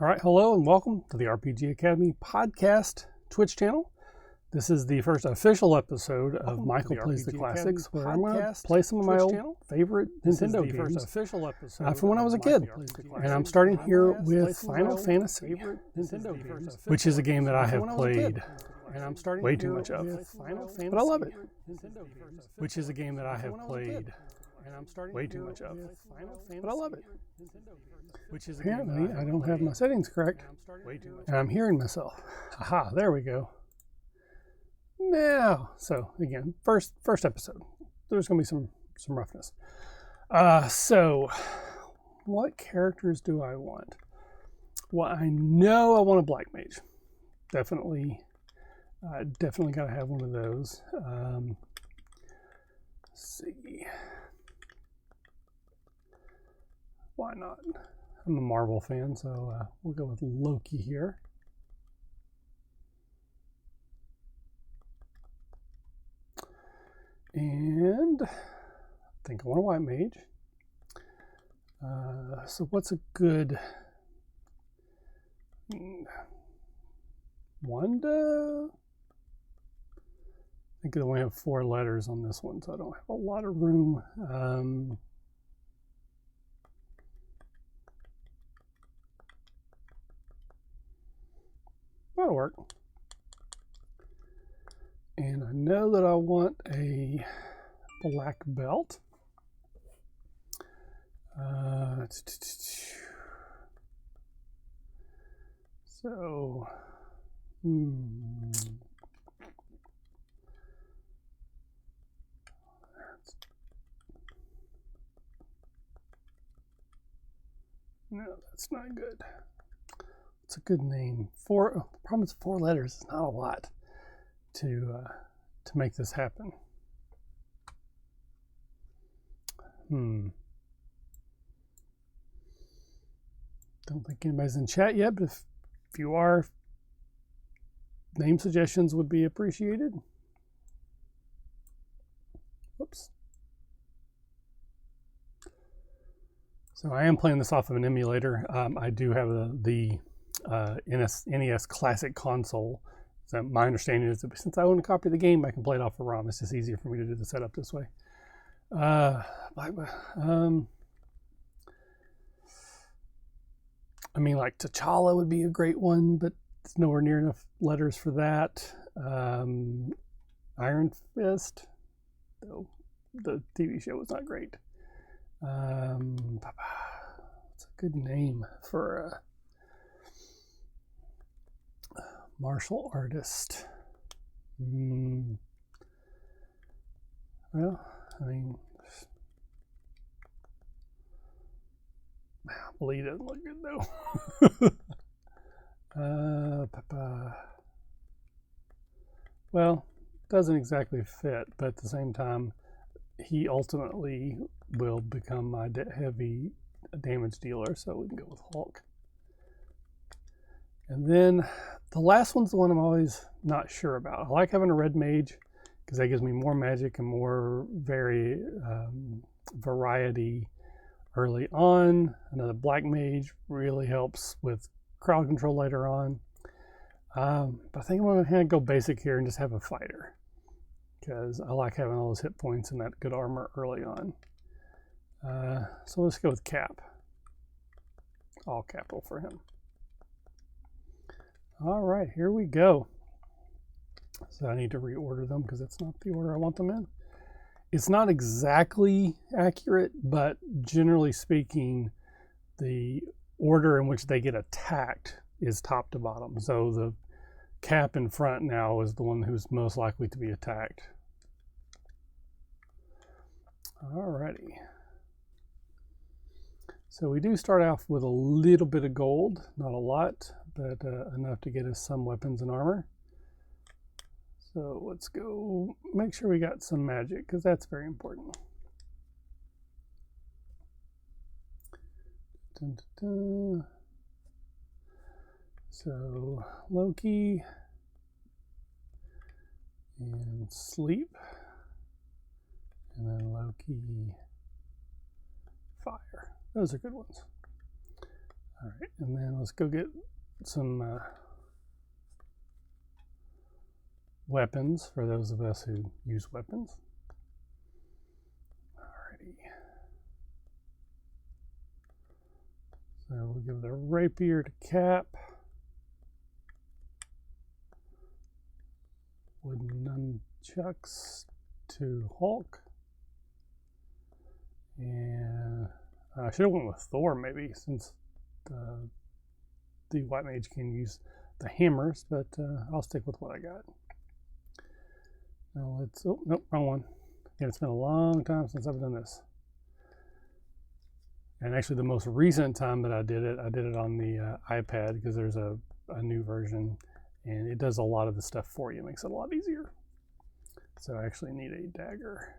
All right, hello and welcome to the RPG Academy podcast Twitch channel. This is the first official episode of Michael Plays the Classics, where I'm going to play some of my old favorite Nintendo games from when I was a kid. And I'm starting here with Final Fantasy, which is a game that I have played way too much of, but I love it. Which is a game that I have played way too much of, but I love it. Apparently, I don't have my settings correct, and I'm hearing myself. Aha, there we go. Now, so again, first episode. There's going to be some roughness. So, what characters do I want? Well, I know I want a Black Mage. Definitely got to have one of those. Let's see. Why not? I'm a Marvel fan, so we'll go with Loki here. And I think I want a White Mage. So what's a good... Wnda? I think I only have 4 letters on this one, so I don't have a lot of room. That'll work. And I know that I want a black belt. So, no, that's not good. It's a good name. The problem is 4 letters. It's not a lot to make this happen. Don't think anybody's in chat yet, but if you are, name suggestions would be appreciated. Whoops. So I am playing this off of an emulator. I do have the NES Classic console. So my understanding is that since I own a copy of the game, I can play it off of ROM. It's just easier for me to do the setup this way. I mean, like T'Challa would be a great one, but it's nowhere near enough letters for that. Iron Fist, though the TV show was not great. What's a good name for a martial artist? Well, I mean, Lee doesn't look good though. Well, doesn't exactly fit, but at the same time, he ultimately will become my heavy damage dealer, so we can go with Hulk. And then the last one's the one I'm always not sure about. I like having a red mage because that gives me more magic and more variety early on. Another black mage really helps with crowd control later on. But I think I'm going to go basic here and just have a fighter because I like having all those hit points and that good armor early on. So let's go with Cap. All capital for him. All right, here we go. So I need to reorder them because that's not the order I want them in. It's not exactly accurate, but generally speaking, the order in which they get attacked is top to bottom. So the Cap in front now is the one who's most likely to be attacked. Alrighty. So we do start off with a little bit of gold, not a lot, but enough to get us some weapons and armor. So let's go make sure we got some magic, because that's very important. Dun, dun, dun. So Loki and Sleep, and then Loki Fire. Those are good ones. All right, and then let's go get some weapons for those of us who use weapons. Alrighty. So we'll give the rapier to Cap. Wooden nunchucks to Hulk. And I should have went with Thor maybe, since the White Mage can use the hammers, but I'll stick with what I got. Now let's, oh, nope, wrong one. Again, it's been a long time since I've done this. And actually the most recent time that I did it on the iPad, because there's a new version and it does a lot of the stuff for you. It makes it a lot easier. So I actually need a dagger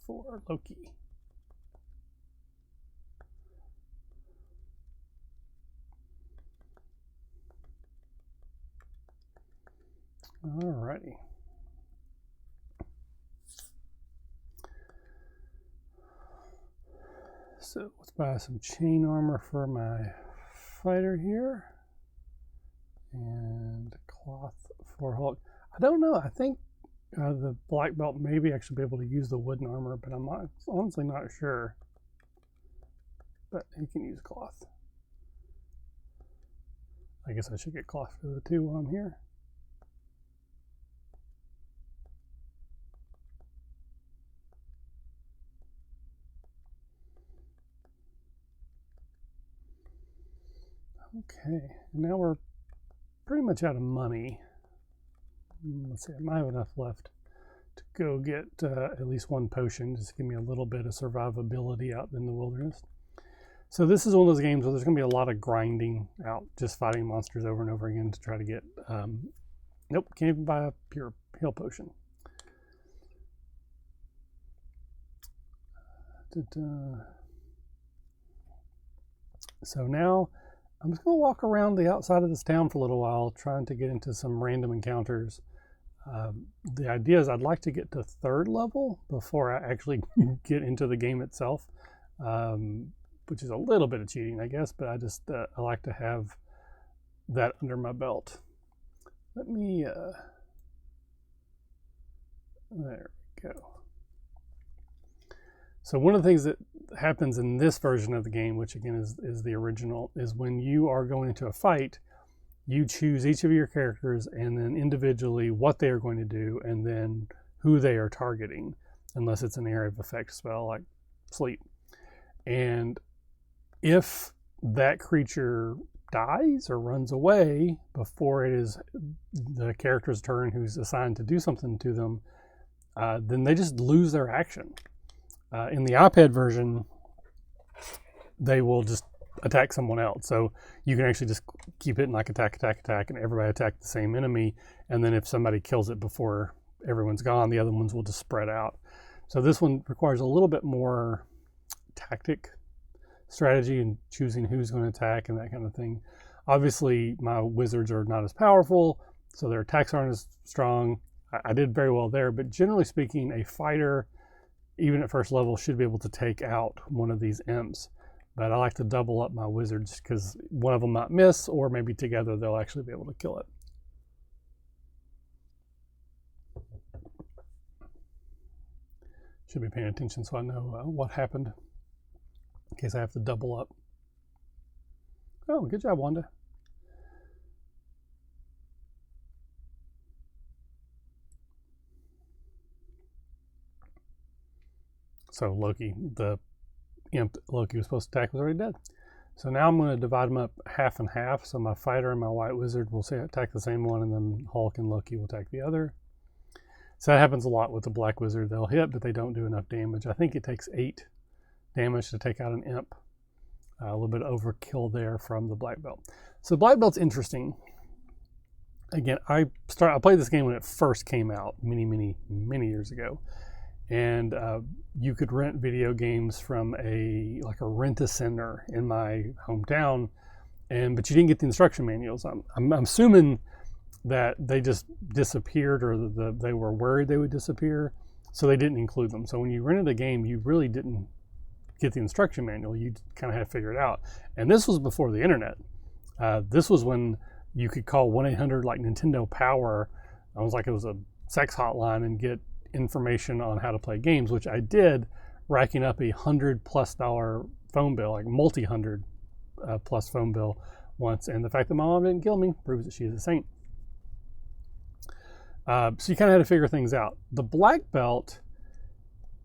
for Loki. Alrighty. So let's buy some chain armor for my fighter here. And cloth for Hulk. I don't know. I think the black belt maybe actually be able to use the wooden armor, but I'm honestly not sure. But he can use cloth. I guess I should get cloth for the two while I'm here. Okay, now we're pretty much out of money. Let's see, I might have enough left to go get at least one potion, just to give me a little bit of survivability out in the wilderness. So this is one of those games where there's going to be a lot of grinding out, just fighting monsters over and over again to try to get, nope, can't even buy a pure heal potion. So now I'm just going to walk around the outside of this town for a little while, trying to get into some random encounters. The idea is I'd like to get to 3rd level before I actually get into the game itself, which is a little bit of cheating, I guess, but I like to have that under my belt. Let me, there we go. So one of the things that happens in this version of the game, which again is the original, is when you are going into a fight, you choose each of your characters and then individually what they are going to do and then who they are targeting, unless it's an area of effect spell like sleep. And if that creature dies or runs away before it is the character's turn who's assigned to do something to them, then they just lose their action. In the iPad version, they will just attack someone else. So you can actually just keep it in like attack, and everybody attack the same enemy. And then if somebody kills it before everyone's gone, the other ones will just spread out. So this one requires a little bit more tactic strategy and choosing who's going to attack and that kind of thing. Obviously, my wizards are not as powerful, so their attacks aren't as strong. I did very well there, but generally speaking, a fighter, even at 1st level, should be able to take out one of these imps. But I like to double up my wizards because one of them might miss, or maybe together they'll actually be able to kill it. Should be paying attention so I know what happened in case I have to double up. Oh, good job, Wanda. So Loki, the imp Loki was supposed to attack, was already dead. So now I'm going to divide them up half and half. So my fighter and my white wizard will attack the same one, and then Hulk and Loki will attack the other. So that happens a lot with the black wizard. They'll hit, but they don't do enough damage. I think it takes 8 damage to take out an imp. A little bit of overkill there from the black belt. So black belt's interesting. Again, I played this game when it first came out many years ago. And you could rent video games from a rent-a-center in my hometown, but you didn't get the instruction manuals. I'm assuming that they just disappeared, or they were worried they would disappear, so they didn't include them. So when you rented a game, you really didn't get the instruction manual. You kind of had to figure it out. And this was before the internet. This was when you could call 1-800 like Nintendo Power. It was like it was a sex hotline and get information on how to play games, which I did, racking up $100+ phone bill, like multi-hundred plus phone bill once. And the fact that my mom didn't kill me proves that she is a saint. So you kind of had to figure things out. The black belt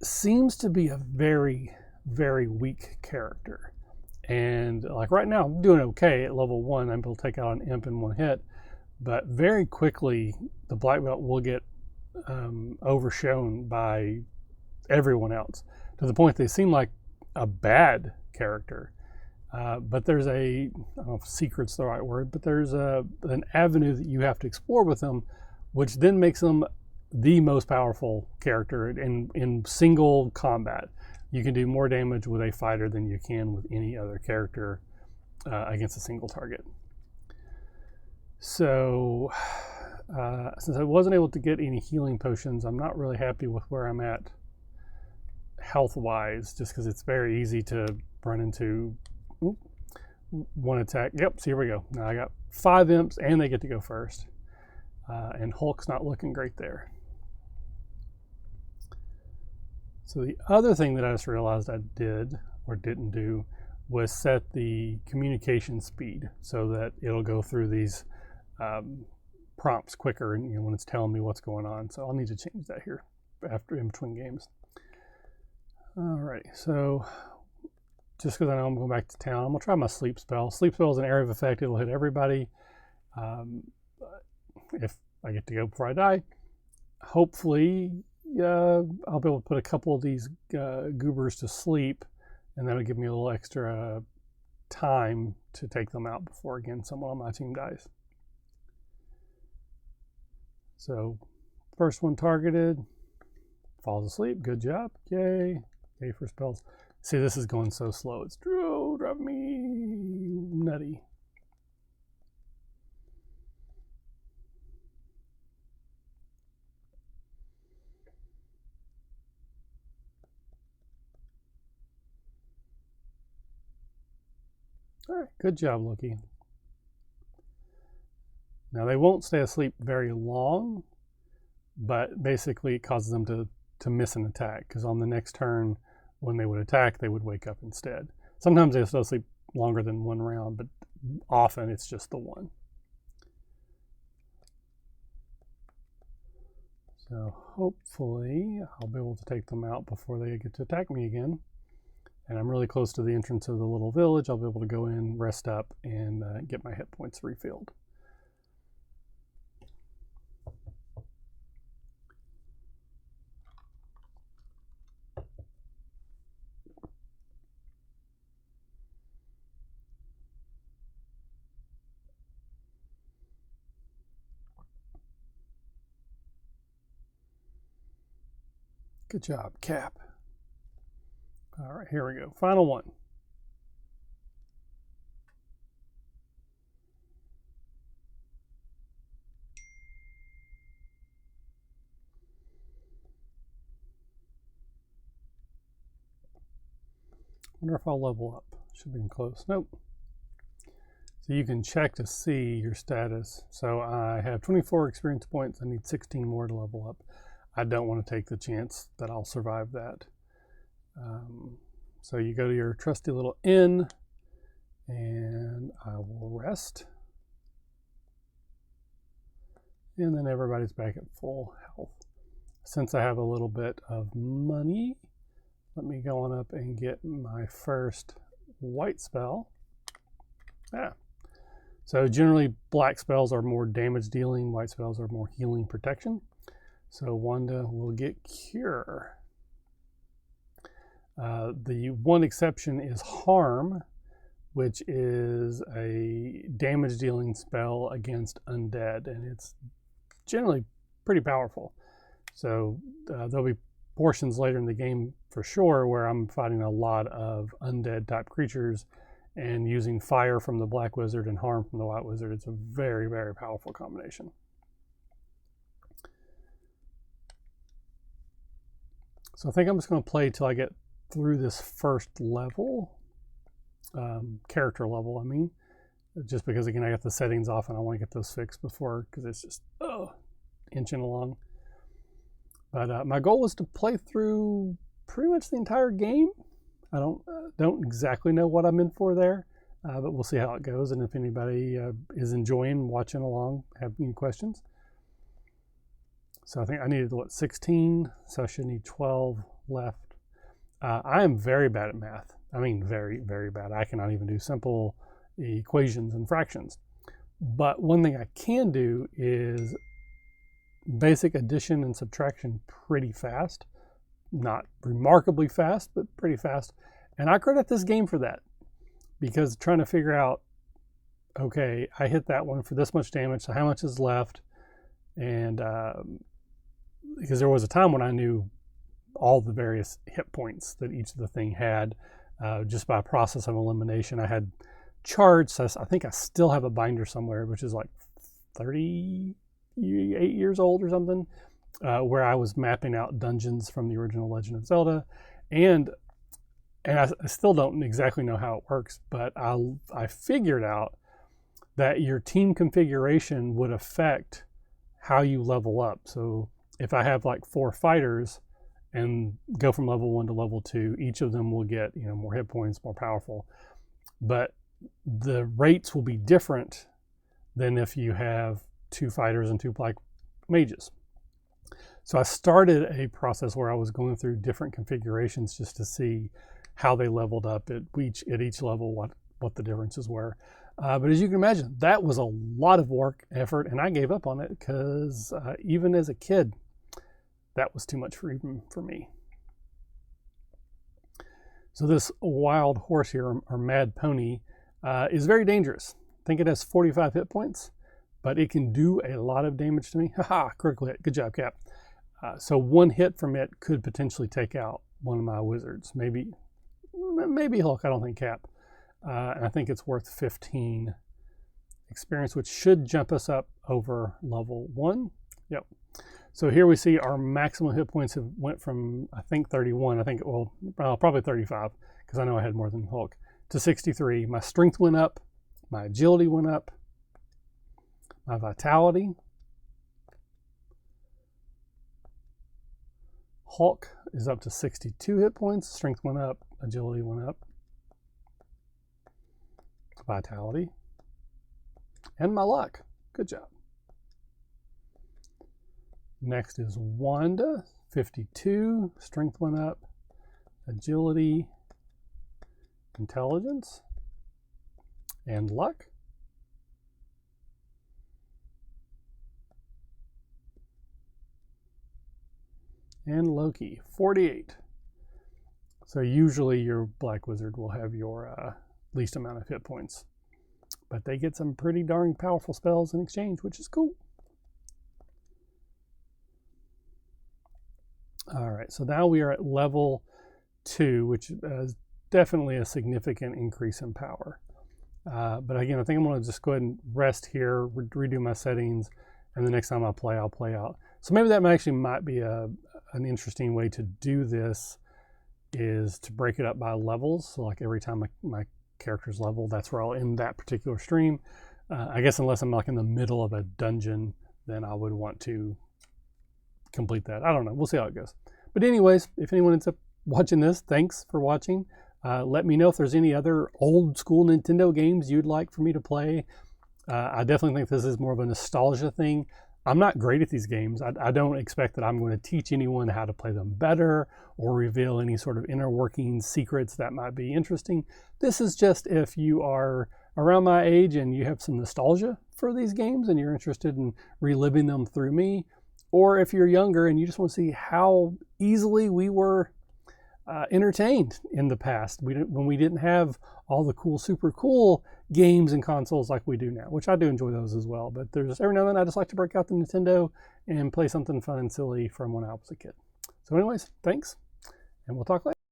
seems to be a very, very weak character. And like right now, I'm doing okay at level 1. I'm able to take out an imp in one hit. But very quickly, the black belt will get overshown by everyone else, to the point they seem like a bad character. But there's I don't know if secret's the right word, but there's an avenue that you have to explore with them, which then makes them the most powerful character in single combat. You can do more damage with a fighter than you can with any other character against a single target. So since I wasn't able to get any healing potions, I'm not really happy with where I'm at health-wise, just because it's very easy to run into one attack. Yep, so here we go. Now I got 5 imps and they get to go first. And Hulk's not looking great there. So the other thing that I just realized I did or didn't do was set the communication speed so that it'll go through these prompts quicker, and when it's telling me what's going on. So I'll need to change that here in between games. Alright, so just because I know I'm going back to town, I'm going to try my sleep spell. Sleep spell is an area of effect. It'll hit everybody. If I get to go before I die, hopefully I'll be able to put a couple of these goobers to sleep, and that'll give me a little extra time to take them out before, again, someone on my team dies. So first one targeted, falls asleep. Good job. Yay. Yay for spells. See, this is going so slow. It's driving me nutty. All right, good job, Loki. Now, they won't stay asleep very long, but basically it causes them to miss an attack, because on the next turn, when they would attack, they would wake up instead. Sometimes they still sleep longer than one round, but often it's just the one. So hopefully I'll be able to take them out before they get to attack me again. And I'm really close to the entrance of the little village. I'll be able to go in, rest up, and get my hit points refilled. Good job, Cap. All right, here we go. Final one. Wonder if I'll level up. Should be close. Nope. So you can check to see your status. So I have 24 experience points. I need 16 more to level up. I don't want to take the chance that I'll survive that. So you go to your trusty little inn, and I will rest. And then everybody's back at full health. Since I have a little bit of money, let me go on up and get my first white spell. So generally black spells are more damage dealing, white spells are more healing protection. So Wnda will get Cure. The one exception is Harm, which is a damage dealing spell against undead, and it's generally pretty powerful. So there'll be portions later in the game for sure where I'm fighting a lot of undead type creatures and using fire from the Black Wizard and Harm from the White Wizard. It's a very, very powerful combination. So I think I'm just going to play till I get through this first level, character level, I mean, just because, again, I got the settings off and I want to get those fixed before, because it's just inching along. But my goal was to play through pretty much the entire game. I don't exactly know what I'm in for there, but we'll see how it goes. And if anybody is enjoying watching along, have any questions. So I think I needed, 16? So I should need 12 left. I am very bad at math. I mean, very, very bad. I cannot even do simple equations and fractions. But one thing I can do is basic addition and subtraction pretty fast. Not remarkably fast, but pretty fast. And I credit this game for that, because trying to figure out, okay, I hit that one for this much damage, so how much is left? And because there was a time when I knew all the various hit points that each of the thing had, just by process of elimination. I had charts. I think I still have a binder somewhere, which is like 38 years old or something, where I was mapping out dungeons from the original Legend of Zelda. And I still don't exactly know how it works, but I figured out that your team configuration would affect how you level up. So if I have like 4 fighters and go from level 1 to level 2, each of them will get, more hit points, more powerful. But the rates will be different than if you have 2 fighters and 2 black mages. So I started a process where I was going through different configurations just to see how they leveled up at each level, what the differences were. But as you can imagine, that was a lot of work, effort, and I gave up on it because even as a kid, that was too much for me. So this wild horse here, or mad pony, is very dangerous. I think it has 45 hit points, but it can do a lot of damage to me. Haha, critical hit. Good job, Cap. So one hit from it could potentially take out one of my wizards. Maybe Hulk, I don't think Cap. And I think it's worth 15 experience, which should jump us up over level 1. Yep. So here we see our maximum hit points have went from, I think, 31. Probably 35, because I know I had more than Hulk, to 63. My strength went up. My agility went up. My vitality. Hulk is up to 62 hit points. Strength went up. Agility went up. Vitality. And my luck. Good job. Next is Wnda, 52. Strength went up. Agility, intelligence, and luck. And Loki, 48. So usually your black wizard will have your least amount of hit points, but they get some pretty darn powerful spells in exchange, which is cool. All right, so now we are at level 2, which is definitely a significant increase in power. But again, I think I'm going to just go ahead and rest here, redo my settings, and the next time I'll play out. So maybe that actually might be an interesting way to do this, is to break it up by levels. So like every time my character's level, that's where I'll end that particular stream. I guess unless I'm like in the middle of a dungeon, then I would want to complete that. I don't know. We'll see how it goes. But anyways, if anyone ends up watching this, thanks for watching. Let me know if there's any other old school Nintendo games you'd like for me to play. I definitely think this is more of a nostalgia thing. I'm not great at these games. I don't expect that I'm going to teach anyone how to play them better or reveal any sort of inner working secrets that might be interesting. This is just if you are around my age and you have some nostalgia for these games and you're interested in reliving them through me, or if you're younger and you just want to see how easily we were entertained in the past when we didn't have all the cool, super cool games and consoles like we do now, which I do enjoy those as well. But there's every now and then I just like to break out the Nintendo and play something fun and silly from when I was a kid. So anyways, thanks, and we'll talk later.